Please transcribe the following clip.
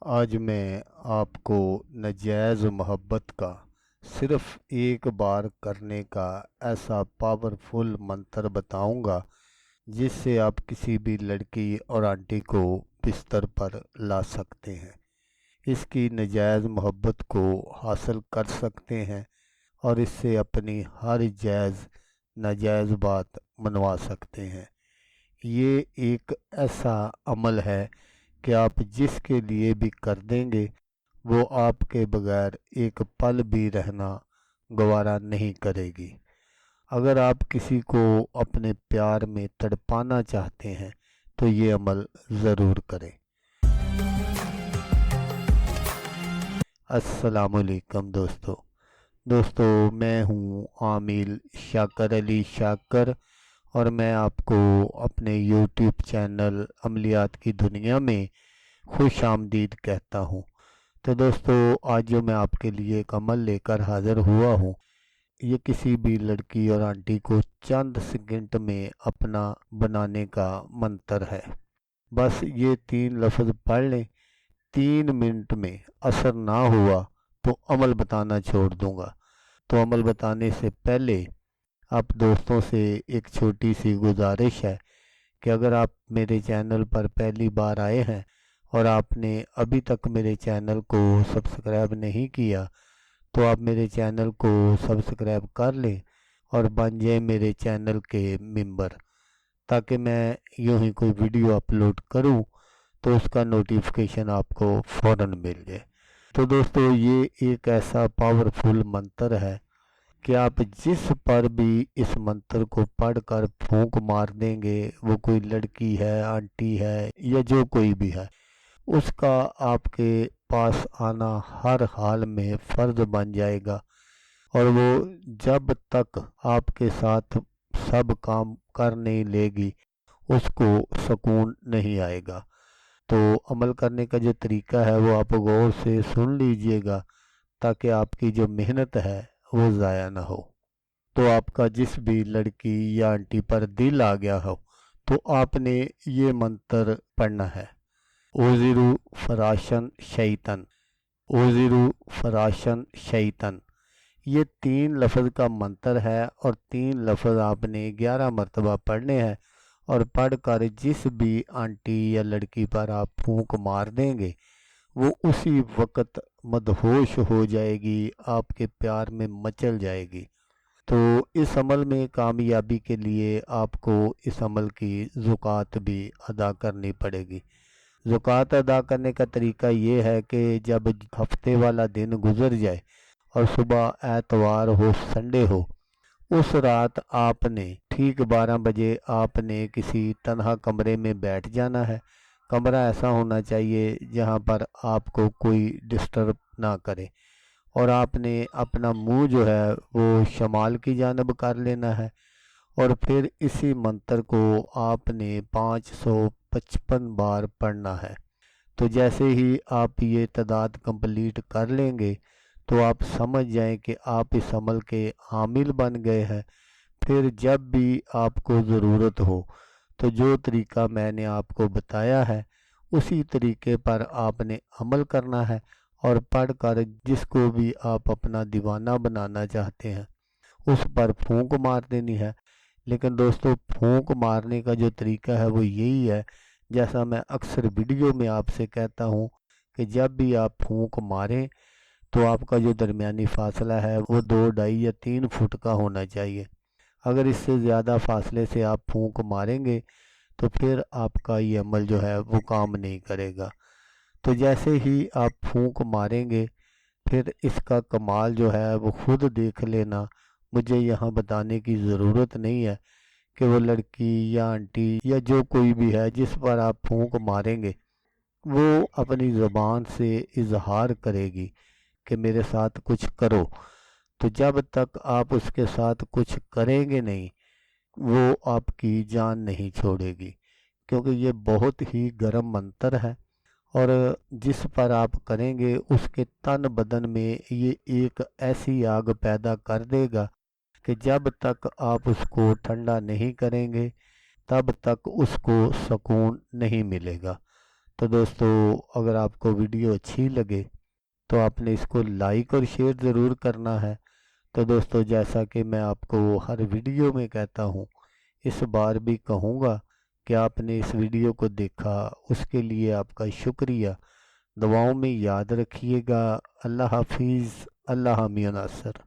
आज मैं आपको नाजायज़ मोहब्बत का सिर्फ़ एक बार करने का ऐसा पावरफुल मंत्र बताऊंगा जिससे आप किसी भी लड़की और आंटी को बिस्तर पर ला सकते हैं, इसकी नाजायज़ मोहब्बत को हासिल कर सकते हैं और इससे अपनी हर जायज़ नाजायज़ बात मनवा सकते हैं। ये एक ऐसा अमल है कि आप जिसके लिए भी कर देंगे वो आपके बगैर एक पल भी रहना गवारा नहीं करेगी। अगर आप किसी को अपने प्यार में तड़पाना चाहते हैं तो ये अमल ज़रूर करें। अस्सलामुअलैकुम दोस्तों, मैं हूँ आमिल शाकर अली शाकर और मैं आपको अपने यूट्यूब चैनल अमलियात की दुनिया में खुश आमदीद कहता हूँ। तो दोस्तों, आज जो मैं आपके लिए एक अमल लेकर हाज़िर हुआ हूँ, ये किसी भी लड़की और आंटी को चंद सेकंड में अपना बनाने का मंत्र है। बस ये 3 लफ्ज़ पढ़ लें, 3 मिनट में असर ना हुआ तो अमल बताना छोड़ दूंगा। तो अमल बताने से पहले आप दोस्तों से एक छोटी सी गुजारिश है कि अगर आप मेरे चैनल पर पहली बार आए हैं और आपने अभी तक मेरे चैनल को सब्सक्राइब नहीं किया तो आप मेरे चैनल को सब्सक्राइब कर लें और बन जाए मेरे चैनल के मेंबर, ताकि मैं यूं ही कोई वीडियो अपलोड करूं तो उसका नोटिफिकेशन आपको फ़ौरन मिल जाए। तो दोस्तों, ये एक ऐसा पावरफुल मंत्र है कि आप जिस पर भी इस मंत्र को पढ़कर फूंक मार देंगे, वो कोई लड़की है, आंटी है या जो कोई भी है, उसका आपके पास आना हर हाल में फ़र्ज बन जाएगा और वो जब तक आपके साथ सब काम कर नहीं लेगी उसको सुकून नहीं आएगा। तो अमल करने का जो तरीका है वो आप गौर से सुन लीजिएगा ताकि आपकी जो मेहनत है वो ज़ाया ना हो। तो आपका जिस भी लड़की या आंटी पर दिल आ गया हो तो आपने ये मंत्र पढ़ना है। ओज़िरु फराशन शैतन, ओज़िरु फराशन शैतन। ये 3 लफ्ज़ का मंत्र है और 3 लफ्ज़ आपने 11 मरतबा पढ़ने हैं और पढ़कर जिस भी आंटी या लड़की पर आप फूंक मार देंगे वो उसी वक्त मदहोश हो जाएगी, आपके प्यार में मचल जाएगी। तो इस अमल में कामयाबी के लिए आपको इस अमल की ज़कात भी अदा करनी पड़ेगी। ज़कात अदा करने का तरीका ये है कि जब हफ्ते वाला दिन गुजर जाए और सुबह एतवार हो, संडे हो, उस रात आपने ठीक 12 बजे आपने किसी तन्हा कमरे में बैठ जाना है। कमरा ऐसा होना चाहिए जहाँ पर आपको कोई डिस्टर्ब ना करे और आपने अपना मुंह जो है वो शमाल की जानब कर लेना है और फिर इसी मंत्र को आपने 555 बार पढ़ना है। तो जैसे ही आप ये तादाद कंप्लीट कर लेंगे तो आप समझ जाएं कि आप इस अमल के हामिल बन गए हैं। फिर जब भी आपको ज़रूरत हो तो जो तरीका मैंने आपको बताया है उसी तरीके पर आपने अमल करना है और पढ़कर जिसको भी आप अपना दीवाना बनाना चाहते हैं उस पर फूंक मार देनी है। लेकिन दोस्तों, फूंक मारने का जो तरीका है वो यही है, जैसा मैं अक्सर वीडियो में आपसे कहता हूँ कि जब भी आप फूंक मारें तो आपका जो दरमियानी फासला है वो 2, 2.5 या 3 फुट का होना चाहिए। अगर इससे ज़्यादा फासले से आप फूंक मारेंगे तो फिर आपका ये अमल जो है वो काम नहीं करेगा। तो जैसे ही आप फूंक मारेंगे फिर इसका कमाल जो है वो खुद देख लेना। मुझे यहाँ बताने की ज़रूरत नहीं है कि वो लड़की या आंटी या जो कोई भी है जिस पर आप फूंक मारेंगे वो अपनी ज़बान से इजहार करेगी कि मेरे साथ कुछ करो। तो जब तक आप उसके साथ कुछ करेंगे नहीं वो आपकी जान नहीं छोड़ेगी, क्योंकि ये बहुत ही गर्म मंत्र है और जिस पर आप करेंगे उसके तन बदन में ये एक ऐसी आग पैदा कर देगा कि जब तक आप उसको ठंडा नहीं करेंगे तब तक उसको सुकून नहीं मिलेगा। تو دوستو اگر آپ کو ویڈیو اچھی لگے تو آپ نے اس کو لائک اور شیئر ضرور کرنا ہے۔ تو دوستو جیسا کہ میں آپ کو ہر ویڈیو میں کہتا ہوں، اس بار بھی کہوں گا کہ آپ نے اس ویڈیو کو دیکھا، اس کے لیے آپ کا شکریہ۔ دعاؤں میں یاد رکھیے گا۔ اللہ حافظ۔ اللہ حامی و ناصر۔